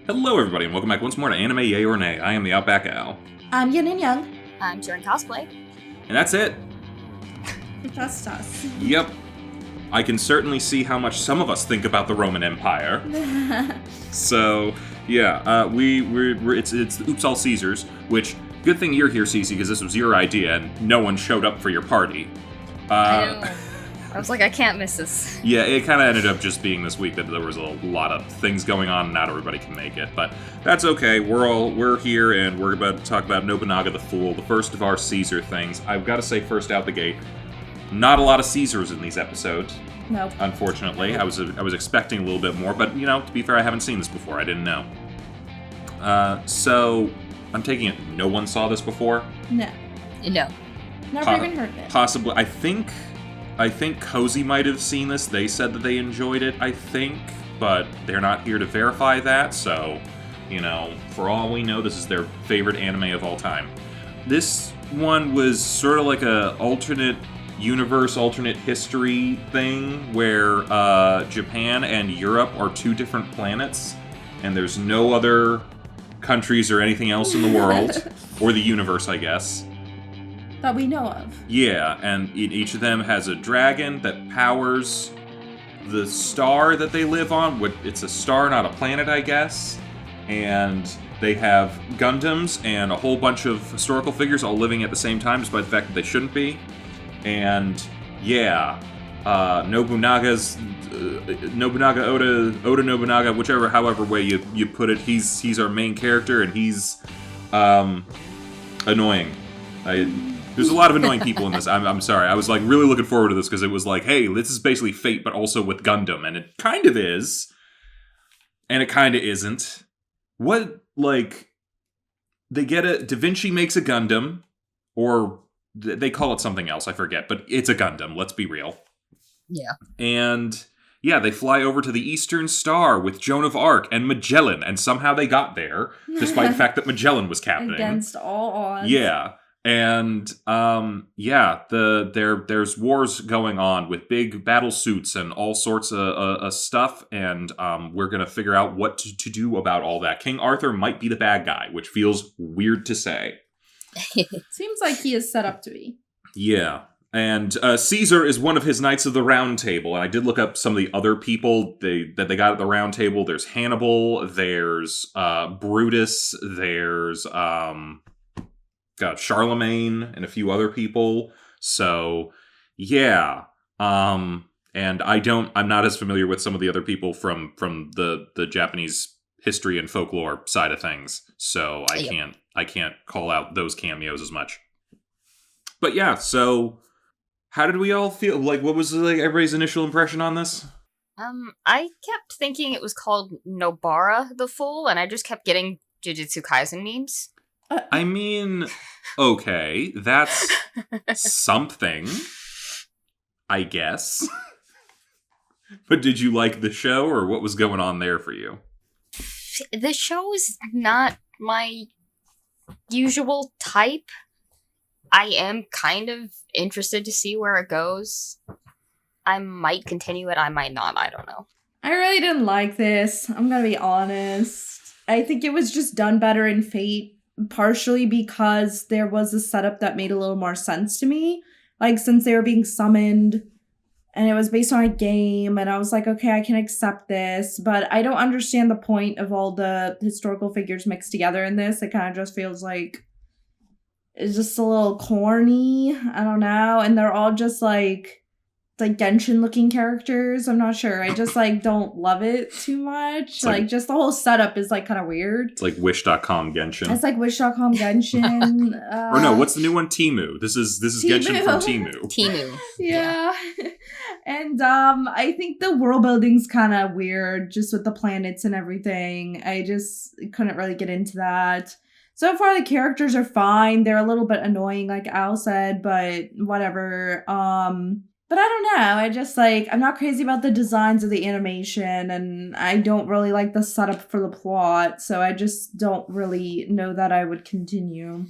Hello, everybody, and welcome back once more to Anime Yay or Nay. I am the OutbackAl. I'm Yin&Jung. I'm CheerandCosplay. And that's it. That's us. Yep. I can certainly see how much some of us think about the Roman Empire. So, yeah, it's the Oops All Caesars, which, good thing you're here, Cece, because this was your idea and no one showed up for your party. I know. I was like, I can't miss this. Yeah, it kind of ended up just being this week that there was a lot of things going on and not everybody can make it. But that's okay. We're here and we're about to talk about Nobunaga the Fool, the first of our Caesar things. I've got to say first out the gate, not a lot of Caesars in these episodes. Nope. Unfortunately. I was expecting a little bit more, but to be fair, I haven't seen this before. I didn't know. So I'm taking it no one saw this before? No. No. Never even heard of it. Possibly. I think Kozi might have seen this. They said that they enjoyed it, I think, but they're not here to verify that, so, for all we know, this is their favorite anime of all time. This one was sort of like a alternate universe, alternate history thing, where Japan and Europe are two different planets, and there's no other countries or anything else in the world, or the universe, I guess. That we know of. Yeah, and each of them has a dragon that powers the star that they live on. It's a star, not a planet, I guess. And they have Gundams and a whole bunch of historical figures all living at the same time, despite the fact that they shouldn't be. And yeah, Nobunaga Oda Nobunaga, however way you put it, he's our main character, and he's annoying. There's a lot of annoying people in this. I'm sorry. I was really looking forward to this because it was like, hey, this is basically Fate, but also with Gundam, and it kind of is, and it kind of isn't. They get Da Vinci makes a Gundam, or they call it something else, I forget, but it's a Gundam, let's be real. Yeah. And yeah, they fly over to the Eastern Star with Joan of Arc and Magellan, and somehow they got there, despite the fact that Magellan was captaining. Against all odds. Yeah. And, there's wars going on with big battle suits and all sorts of stuff, and we're gonna figure out what to do about all that. King Arthur might be the bad guy, which feels weird to say. Seems like he is set up to be. Yeah. And Caesar is one of his Knights of the Round Table, and I did look up some of the other people that they got at the Round Table. There's Hannibal, there's Brutus, there's Charlemagne and a few other people. So, yeah. And I'm not as familiar with some of the other people from the Japanese history and folklore side of things. So I can't call out those cameos as much. But yeah, so how did we all feel? What was everybody's initial impression on this? I kept thinking it was called Nobara the Fool, and I just kept getting Jujutsu Kaisen memes. I mean, okay, that's something, I guess. But did you like the show, or what was going on there for you? The show is not my usual type. I am kind of interested to see where it goes. I might continue it, I might not, I don't know. I really didn't like this. I'm gonna be honest. I think it was just done better in Fate. Partially because there was a setup that made a little more sense to me. Since they were being summoned and it was based on a game, and I was like, okay, I can accept this, but I don't understand the point of all the historical figures mixed together in this. It kind of just feels like it's just a little corny. I don't know. And they're all just like Genshin looking characters. I'm not sure. I just don't love it too much. Just the whole setup is kind of weird. It's like Wish.com Genshin. It's like Wish.com Genshin. Or no, what's the new one? Temu. This is Temu. Genshin from Temu. Temu. Yeah. And I think the world building's kind of weird, just with the planets and everything. I just couldn't really get into that. So far, the characters are fine. They're a little bit annoying, like Al said, but whatever. But I don't know, I just, I'm not crazy about the designs of the animation, and I don't really like the setup for the plot, so I just don't really know that I would continue.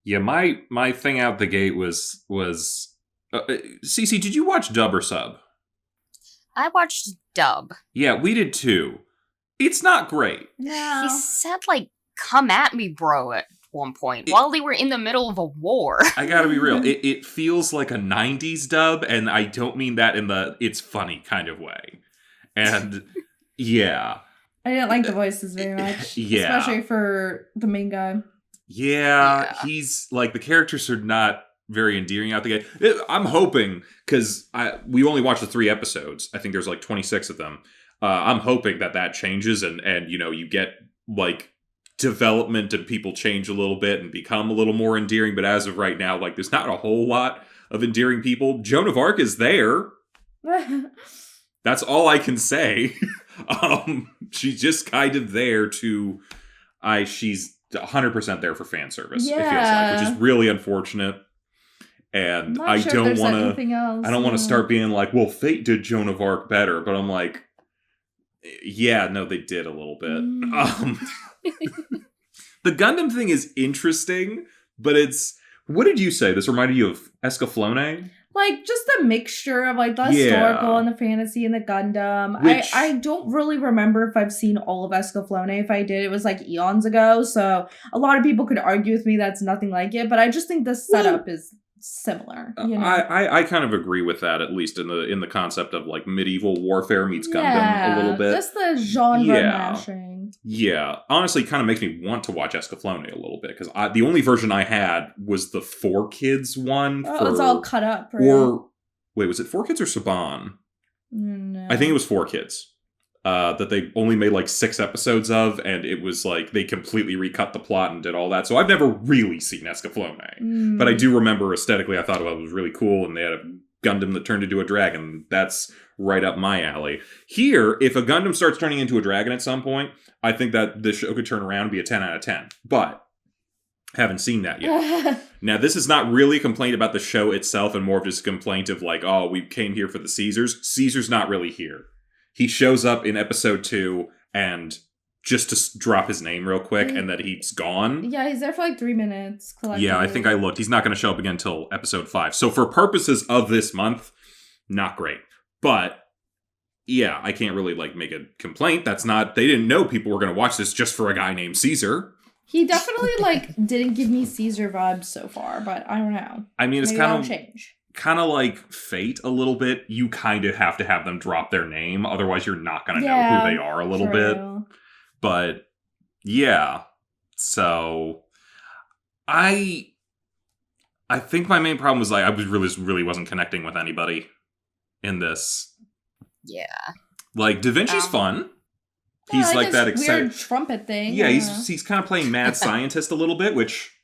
Yeah, my thing out the gate was Cece, did you watch dub or sub? I watched dub. Yeah, we did too. It's not great. No. He said, like, come at me, bro, at one point, while they were in the middle of a war. I gotta be real. It feels like a 90s dub, and I don't mean that in the it's funny kind of way. And, yeah. I didn't like the voices very much. Yeah. Especially for the main guy. Yeah, he's, like, the characters are not very endearing out the gate. I'm hoping, because we only watched the 3 episodes. I think there's, like, 26 of them. I'm hoping that changes, and you get, like, development and people change a little bit and become a little more endearing, but as of right now, like, there's not a whole lot of endearing people. Joan of Arc is there. That's all I can say. She's just kind of there to she's 100% there for fan service, it feels like, which is really unfortunate. And I don't want to start being like, well, Fate did Joan of Arc better, but I'm like, yeah, no, they did a little bit. The Gundam thing is interesting, but what did you say? This reminded you of Escaflowne? Like, just the mixture of, like, the historical and the fantasy and the Gundam. I don't really remember if I've seen all of Escaflowne. If I did, it was, like, eons ago. So a lot of people could argue with me that's nothing like it. But I just think the setup is similar. You know? I kind of agree with that, at least in the concept of, like, medieval warfare meets Gundam a little bit. Just the genre mashing. Yeah, honestly, it kind of makes me want to watch Escaflowne a little bit, because the only version I had was the 4Kids one. It's all cut up, right? Or wait, was it 4Kids or Saban? No. I think it was 4Kids. That they only made like 6 episodes of, and it was like they completely recut the plot and did all that. So I've never really seen Escaflowne, but I do remember aesthetically, I thought it was really cool, and they had a Gundam that turned into a dragon. That's right up my alley. Here, if a Gundam starts turning into a dragon at some point, I think that this show could turn around and be a 10 out of 10. But haven't seen that yet. Now, this is not really a complaint about the show itself, and more of just a complaint of like, oh, we came here for the Caesars. Caesar's not really here. He shows up in episode 2 and just to drop his name real quick, and that he's gone. Yeah, he's there for like 3 minutes. Yeah, I think I looked. He's not going to show up again until episode 5. So for purposes of this month, not great. But yeah, I can't really like make a complaint. They didn't know people were going to watch this just for a guy named Caesar. He definitely like didn't give me Caesar vibes so far, but I don't know. I mean, it's change. Kind of like Fate a little bit. You kind of have to have them drop their name, otherwise you're not going to know who they are a little bit. But yeah, so I think my main problem was like I was really wasn't connecting with anybody in this. Yeah, like Da Vinci's fun. He's like that weird trumpet thing. Yeah, he's kind of playing mad scientist a little bit, which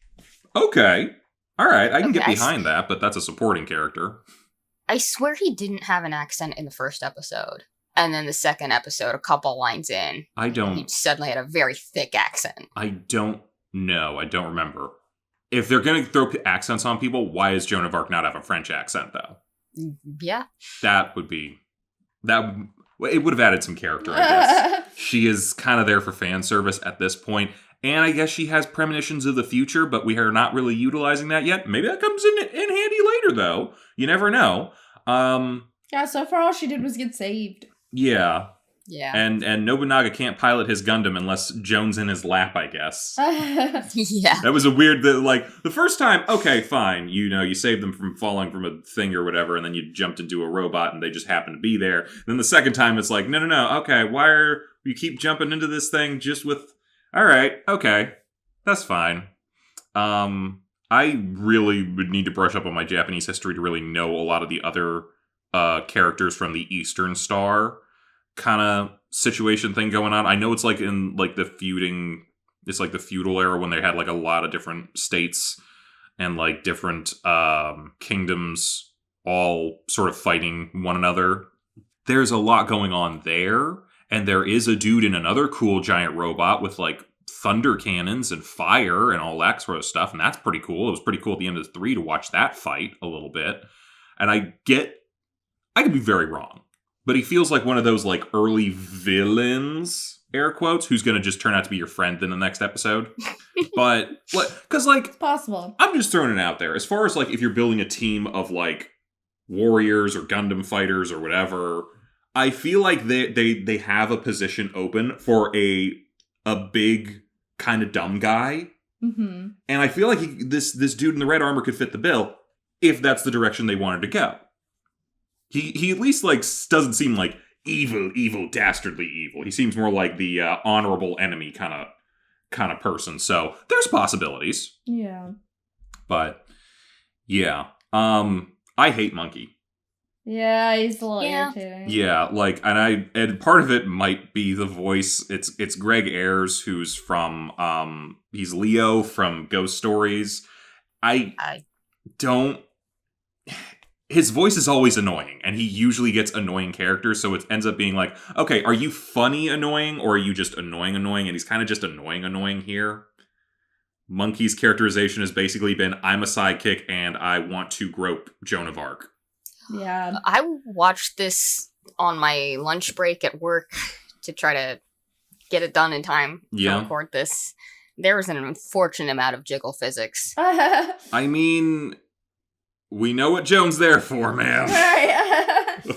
okay, all right, I can get behind that, but that's a supporting character. I swear he didn't have an accent in the first episode. And then the second episode, a couple lines in, he suddenly had a very thick accent. I don't know. I don't remember. If they're going to throw accents on people, why does Joan of Arc not have a French accent, though? Yeah. It would have added some character, I guess. She is kind of there for fan service at this point. And I guess she has premonitions of the future, but we are not really utilizing that yet. Maybe that comes in handy later, though. You never know. Yeah, so far all she did was get saved. Yeah. Yeah. And Nobunaga can't pilot his Gundam unless Joan's in his lap, I guess. Yeah. That was a weird, like, the first time, okay, fine, you saved them from falling from a thing or whatever, and then you jumped into a robot and they just happened to be there. Then the second time it's like, no, okay, why are you keep jumping into this thing just with, alright, okay, that's fine. I really would need to brush up on my Japanese history to really know a lot of the other characters from the Eastern Star kind of situation thing going on. I know it's like in like the feuding, it's like the feudal era when they had like a lot of different states and like different kingdoms all sort of fighting one another. There's a lot going on there, and there is a dude in another cool giant robot with like thunder cannons and fire and all that sort of stuff, and that's pretty cool. It was pretty cool at the end of 3 to watch that fight a little bit. And I could be very wrong, but he feels like one of those like early villains, air quotes, who's going to just turn out to be your friend in the next episode. But because like it's possible. I'm just throwing it out there. As far as like if you're building a team of like warriors or Gundam fighters or whatever, I feel like they have a position open for a big kind of dumb guy. Mm-hmm. And I feel like this dude in the red armor could fit the bill if that's the direction they wanted to go. He at least like doesn't seem like evil, dastardly evil. He seems more like the honorable enemy kind of person. So there's possibilities. Yeah. But yeah, I hate Monkey. Yeah, he's a little irritating. Yeah, like, and part of it might be the voice. It's Greg Ayers, who's from he's Leo from Ghost Stories. I don't. His voice is always annoying, and he usually gets annoying characters, so it ends up being like, okay, are you funny annoying, or are you just annoying? And he's kind of just annoying here. Monkey's characterization has basically been, I'm a sidekick, and I want to grope Joan of Arc. Yeah. I watched this on my lunch break at work to try to get it done in time to record this. There was an unfortunate amount of jiggle physics. I mean, we know what Joan's there for, man. Right.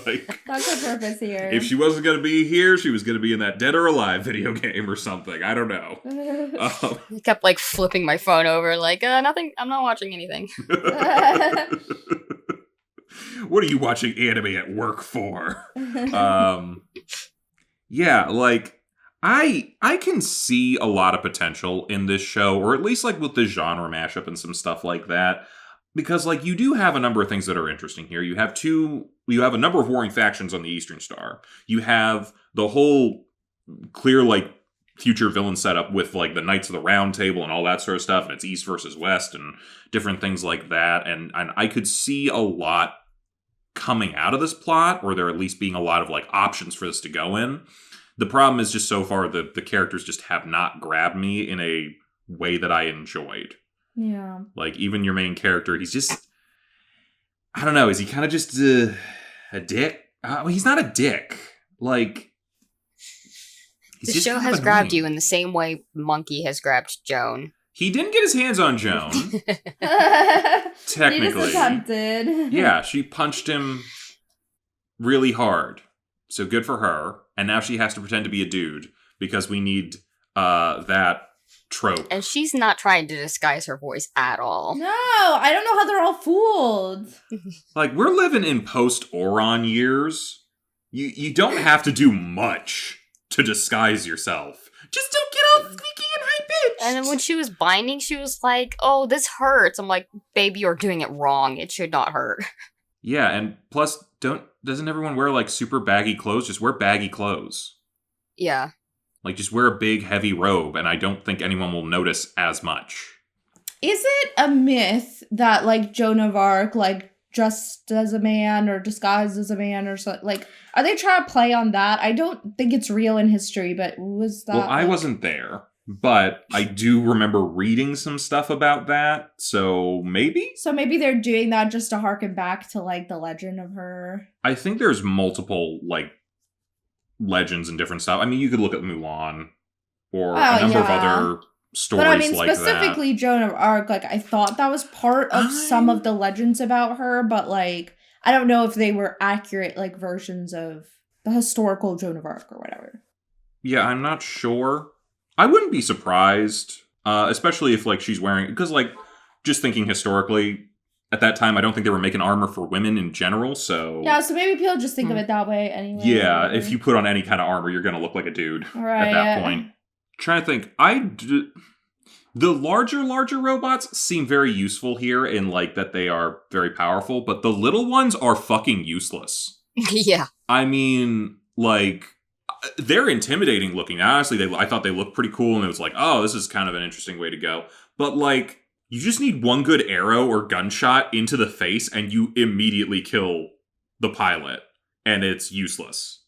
Like, that's the purpose here. If she wasn't going to be here, she was going to be in that Dead or Alive video game or something. I don't know. I kept like flipping my phone over, like, nothing, I'm not watching anything. What are you watching anime at work for? Yeah, like, I can see a lot of potential in this show, or at least like with the genre mashup and some stuff like that. Because, like, you do have a number of things that are interesting here. You have a number of warring factions on the Eastern Star. You have the whole clear, like, future villain setup with, like, the Knights of the Round Table and all that sort of stuff, and it's East versus West and different things like that. And I could see a lot coming out of this plot, or there at least being a lot of, like, options for this to go in. The problem is just so far the characters just have not grabbed me in a way that I enjoyed. Yeah. Like, even your main character, he's just, I don't know, is he kind of just a dick? Well, he's not a dick. Like, the show has grabbed you in the same way Monkey has grabbed Joan. He didn't get his hands on Joan. Technically. He just attempted. Yeah, she punched him really hard. So good for her. And now she has to pretend to be a dude because we need that trope. And she's not trying to disguise her voice at all. No, I don't know how they're all fooled. Like, we're living in post-Oron years. You don't have to do much to disguise yourself. Just don't get all squeaky and high-pitched. And then when she was binding, she was like, oh, this hurts. I'm like, baby, you're doing it wrong. It should not hurt. Yeah, and plus, doesn't everyone wear, like, super baggy clothes? Just wear baggy clothes. Yeah. Like, just wear a big, heavy robe, and I don't think anyone will notice as much. Is it a myth that, like, Joan of Arc, like, dressed as a man or disguised as a man or something? Like, are they trying to play on that? I don't think it's real in history, but was that... Well, I wasn't there, but I do remember reading some stuff about that, so maybe? So maybe they're doing that just to harken back to, like, the legend of her. I think there's multiple, like, legends and different stuff. I mean, you could look at Mulan or a number of other stories but I mean, like specifically that. Joan of Arc, like, I thought that was part of some of the legends about her, but, like, I don't know if they were accurate, like, versions of the historical Joan of Arc or whatever. Yeah, I'm not sure. I wouldn't be surprised, especially if, like, she's wearing... Because, like, just thinking historically, at that time, I don't think they were making armor for women in general, so... Yeah, so maybe people just think of it that way anyway. Yeah, if you put on any kind of armor, you're going to look like a dude at that point. Trying to think, the larger robots seem very useful here in, like, that they are very powerful, but the little ones are fucking useless. Yeah. I mean, like, they're intimidating looking. Honestly, I thought they looked pretty cool, and it was like, oh, this is kind of an interesting way to go. But, like, you just need one good arrow or gunshot into the face, and you immediately kill the pilot, and it's useless.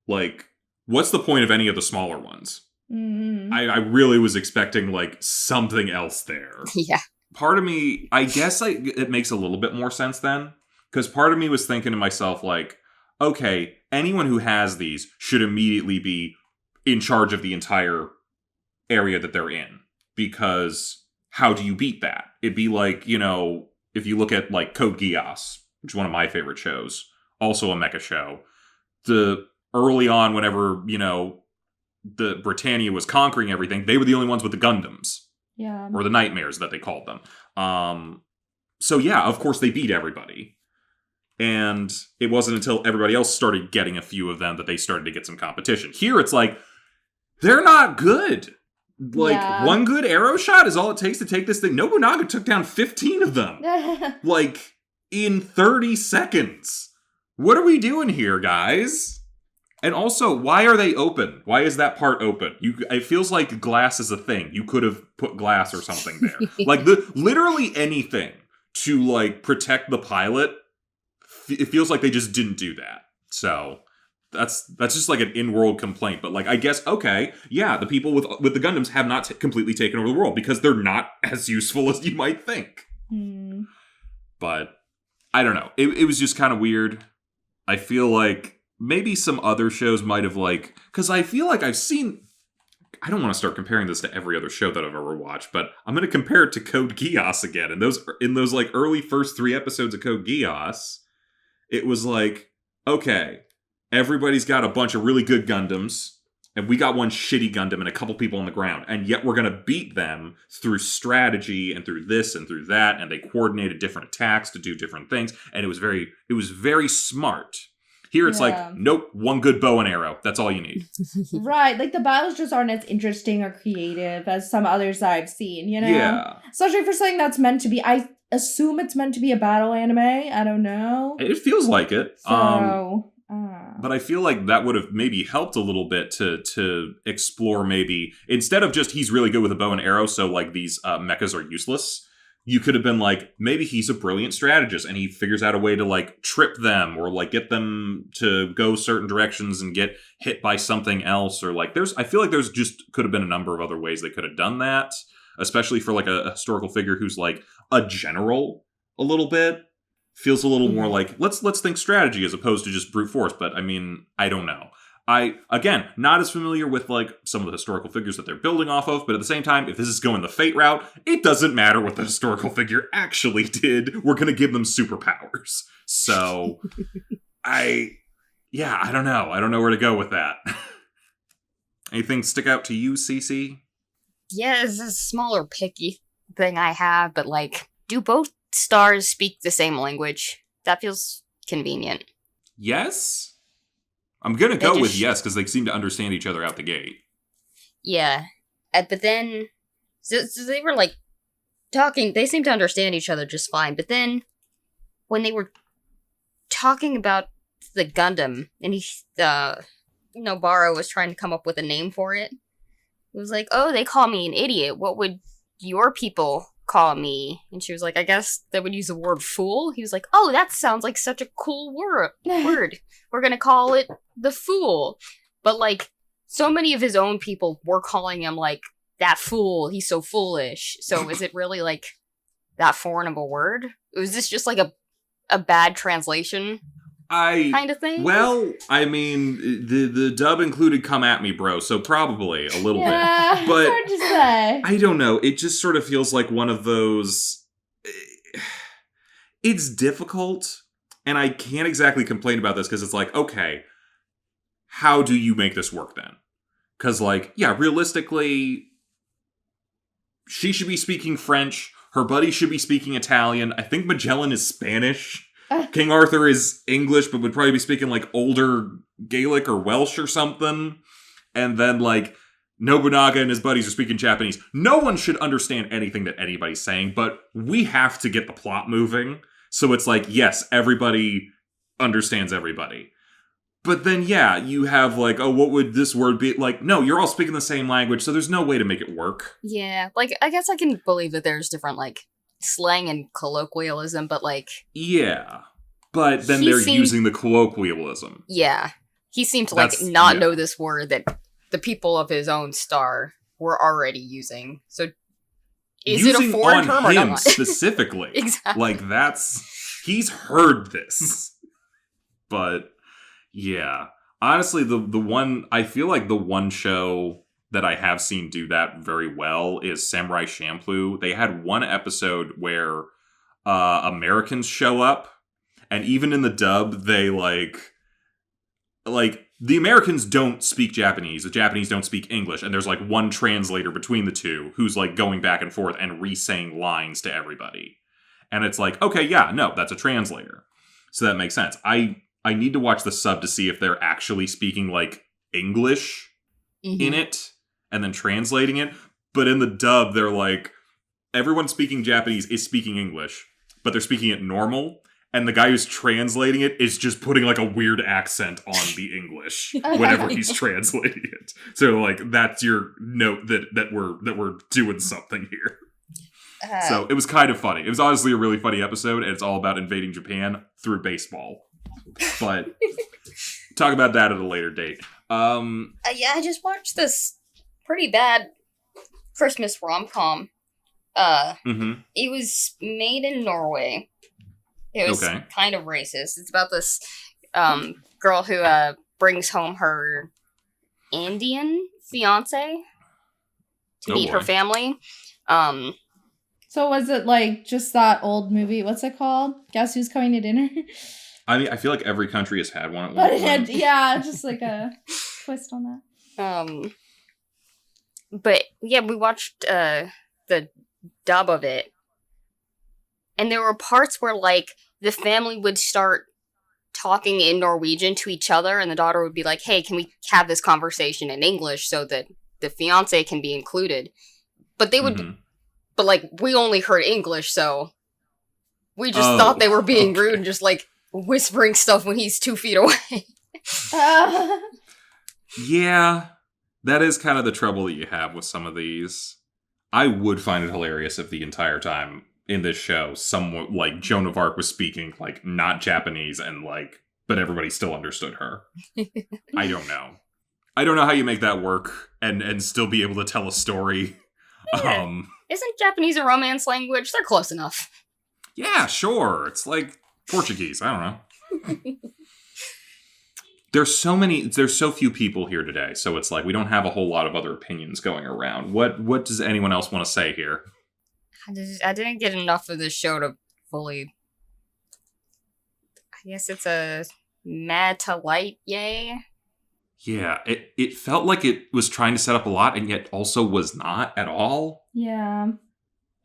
Like, what's the point of any of the smaller ones? Mm-hmm. I really was expecting, like, something else there. Yeah. Part of me, I guess it makes a little bit more sense then, because part of me was thinking to myself, like, okay, anyone who has these should immediately be in charge of the entire area that they're in, because how do you beat that? It'd be like, you know, if you look at, like, Code Geass, which is one of my favorite shows, also a mecha show, the early on, whenever, you know, the Britannia was conquering everything, they were the only ones with the Gundams. Yeah. Or the Nightmares that they called them. So yeah, of course they beat everybody. And it wasn't until everybody else started getting a few of them that they started to get some competition. Here it's like, they're not good. Like, one good arrow shot is all it takes to take this thing. Nobunaga took down 15 of them. Like, in 30 seconds. What are we doing here, guys? And also, why are they open? Why is that part open? It feels like glass is a thing. You could have put glass or something there. Like, literally anything to, like, protect the pilot. It feels like they just didn't do that. So, that's just, like, an in-world complaint. But, like, I guess, okay, yeah, the people with the Gundams have not completely taken over the world because they're not as useful as you might think. But, I don't know. It was just kind of weird. I feel like maybe some other shows might have, like... Because I feel like I've seen... I don't want to start comparing this to every other show that I've ever watched, but I'm going to compare it to Code Geass again. And in those like, early first 3 episodes of Code Geass, it was like, okay, everybody's got a bunch of really good Gundams, and we got one shitty Gundam and a couple people on the ground, and yet we're going to beat them through strategy and through this and through that, and they coordinated different attacks to do different things, and it was very smart. Here it's like, nope, one good bow and arrow. That's all you need. Right. Like, the battles just aren't as interesting or creative as some others that I've seen, you know? Yeah. Especially for something that's meant to be... I assume it's meant to be a battle anime. I don't know. It feels like it. So... But I feel like that would have maybe helped a little bit to explore maybe... Instead of just, he's really good with a bow and arrow, so, like, these mechas are useless... You could have been like, maybe he's a brilliant strategist and he figures out a way to, like, trip them or, like, get them to go certain directions and get hit by something else. Or, like, I feel like there's just could have been a number of other ways they could have done that, especially for, like, a historical figure who's, like, a general a little bit. Feels a little more like, let's think strategy as opposed to just brute force. But, I mean, I don't know. Again, not as familiar with, like, some of the historical figures that they're building off of, but at the same time, if this is going the Fate route, it doesn't matter what the historical figure actually did. We're going to give them superpowers. So, I don't know. I don't know where to go with that. Anything stick out to you, Cece? Yeah, it's a smaller picky thing I have, but, like, do both stars speak the same language? That feels convenient. Yes? I'm gonna go with yes, because they seem to understand each other out the gate. Yeah. But then, so they were, like, talking, they seemed to understand each other just fine, but then, when they were talking about the Gundam, and Nobara was trying to come up with a name for it, it was like, oh, they call me an idiot, what would your people call me? And she was like, I guess they would use the word fool. He was like, oh, that sounds like such a cool word. We're gonna call it the fool. But, like, so many of his own people were calling him, like, that fool, he's so foolish. So is it really, like, that foreign of a word? Was this just, like, a bad translation kind of thing? Well, I mean, the dub included "Come at me, bro," so probably a little bit. But hard to say. I don't know. It just sort of feels like one of those. It's difficult, and I can't exactly complain about this because it's like, okay, how do you make this work then? Because, like, yeah, realistically, she should be speaking French. Her buddy should be speaking Italian. I think Magellan is Spanish. King Arthur is English, but would probably be speaking, like, older Gaelic or Welsh or something. And then, like, Nobunaga and his buddies are speaking Japanese. No one should understand anything that anybody's saying, but we have to get the plot moving. So it's like, yes, everybody understands everybody. But then, yeah, you have, like, oh, what would this word be? Like, no, you're all speaking the same language, so there's no way to make it work. Yeah, like, I guess I can believe that there's different, like, slang and colloquialism, but, like... Yeah. But then they're using the colloquialism. Yeah. He seemed to, like, know this word that the people of his own star were already using. So, is it a foreign term or not? Specifically. Exactly. Like, he's heard this. But, yeah. Honestly, I feel like the one show that I have seen do that very well is Samurai Champloo. They had one episode where Americans show up, and even in the dub, they, like, like, the Americans don't speak Japanese, the Japanese don't speak English, and there's, like, one translator between the two who's, like, going back and forth and re-saying lines to everybody. And it's like, okay, yeah, no, that's a translator. So that makes sense. I need to watch the sub to see if they're actually speaking, like, English in it, and then translating it. But in the dub, they're like, everyone speaking Japanese is speaking English, but they're speaking it normal. And the guy who's translating it is just putting, like, a weird accent on the English whenever he's translating it. So, like, that's your note that we're doing something here. So it was kind of funny. It was honestly a really funny episode, and it's all about invading Japan through baseball. But talk about that at a later date. I just watched this pretty bad Christmas rom-com. It was made in Norway. It was kind of racist. It's about this girl who brings home her Indian fiance to meet her family. So was it like just that old movie? What's it called? Guess Who's Coming to Dinner? I mean, I feel like every country has had one at one But point. it had, yeah, just like a twist on that. But yeah, we watched the dub of it. And there were parts where, like, the family would start talking in Norwegian to each other, and the daughter would be like, hey, can we have this conversation in English so that the fiancé can be included? But they would, but, like, we only heard English, so we just thought they were being rude and just, like, whispering stuff when he's 2 feet away. Yeah, that is kind of the trouble that you have with some of these. I would find it hilarious if the entire time in this show, someone like Joan of Arc was speaking, like, not Japanese, and, like, but everybody still understood her. I don't know. I don't know how you make that work and still be able to tell a story. Yeah. Isn't Japanese a romance language? They're close enough. Yeah, sure. It's like Portuguese. I don't know. There's so few people here today, so it's like we don't have a whole lot of other opinions going around. What does anyone else want to say here? I didn't get enough of this show to fully... I guess it's a mad to light yay? Yeah, it felt like it was trying to set up a lot, and yet also was not at all. Yeah.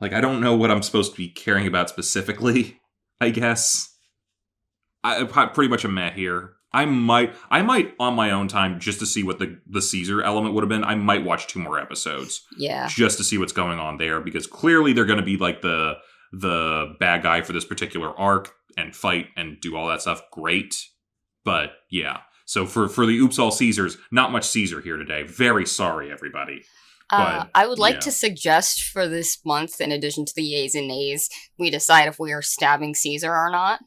Like, I don't know what I'm supposed to be caring about specifically, I guess. I'm pretty much a meh here. I might on my own time, just to see what the Caesar element would have been, I might watch 2 more episodes. Yeah. Just to see what's going on there, because clearly they're going to be like the bad guy for this particular arc and fight and do all that stuff. Great. But yeah. So for the Oops All Caesars, not much Caesar here today. Very sorry, everybody. But, I would like to suggest for this month, in addition to the yays and nays, we decide if we are stabbing Caesar or not.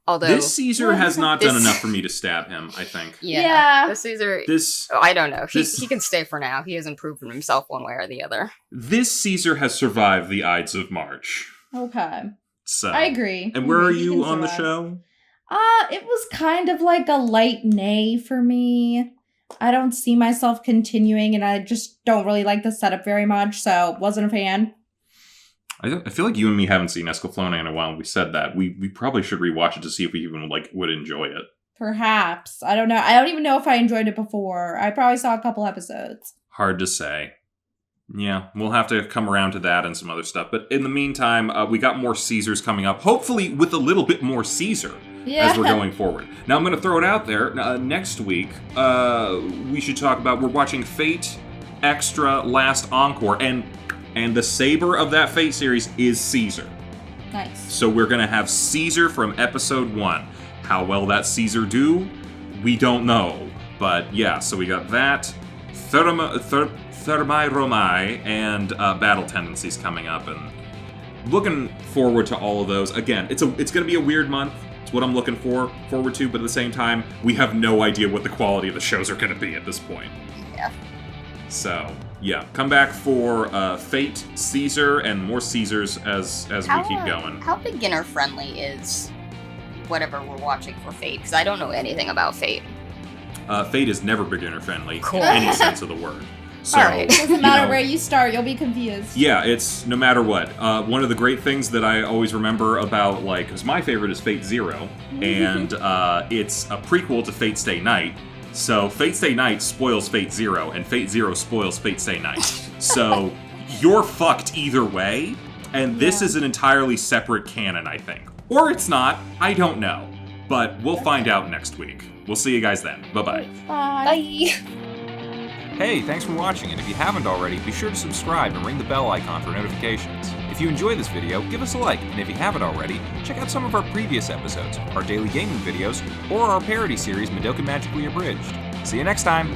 Although this Caesar has not done enough for me to stab him, I think. Yeah. This Caesar... I don't know. He can stay for now. He hasn't proven himself one way or the other. This Caesar has survived the Ides of March. Okay. So I agree. And where are you on the show? It was kind of like a light nay for me. I don't see myself continuing, and I just don't really like the setup very much, so wasn't a fan. I feel like you and me haven't seen Escaflowne in a while, and we said that. We probably should rewatch it to see if we even would enjoy it. Perhaps. I don't know. I don't even know if I enjoyed it before. I probably saw a couple episodes. Hard to say. Yeah, we'll have to come around to that and some other stuff. But in the meantime, we got more Caesars coming up. Hopefully with a little bit more Caesar as we're going forward. Now I'm going to throw it out there. Next week, we should talk about, we're watching Fate Extra Last Encore. And the saber of that Fate series is Caesar. Nice. So we're going to have Caesar from episode 1. How well that Caesar do, we don't know. But yeah, so we got that. Thermae Romai and Battle Tendencies coming up. And looking forward to all of those. Again, it's going to be a weird month. It's what I'm looking forward to. But at the same time, we have no idea what the quality of the shows are going to be at this point. Yeah. So... yeah, come back for Fate, Caesar, and more Caesars as we keep going. How beginner friendly is whatever we're watching for Fate? Because I don't know anything about Fate. Fate is never beginner friendly Cool. in any sense of the word. So, Alright. Doesn't matter know, where you start, you'll be confused. Yeah, it's no matter what. One of the great things that I always remember about, like, because my favorite is Fate Zero, and it's a prequel to Fate Stay Night. So Fate Stay Night spoils Fate Zero, and Fate Zero spoils Fate Stay Night. So you're fucked either way, and this is an entirely separate canon, I think. Or it's not, I don't know. But we'll find out next week. We'll see you guys then. Bye-bye. Bye. Hey, thanks for watching, and if you haven't already, be sure to subscribe and ring the bell icon for notifications. If you enjoyed this video, give us a like, and if you haven't already, check out some of our previous episodes, our daily gaming videos, or our parody series Madoka Magically Abridged. See you next time!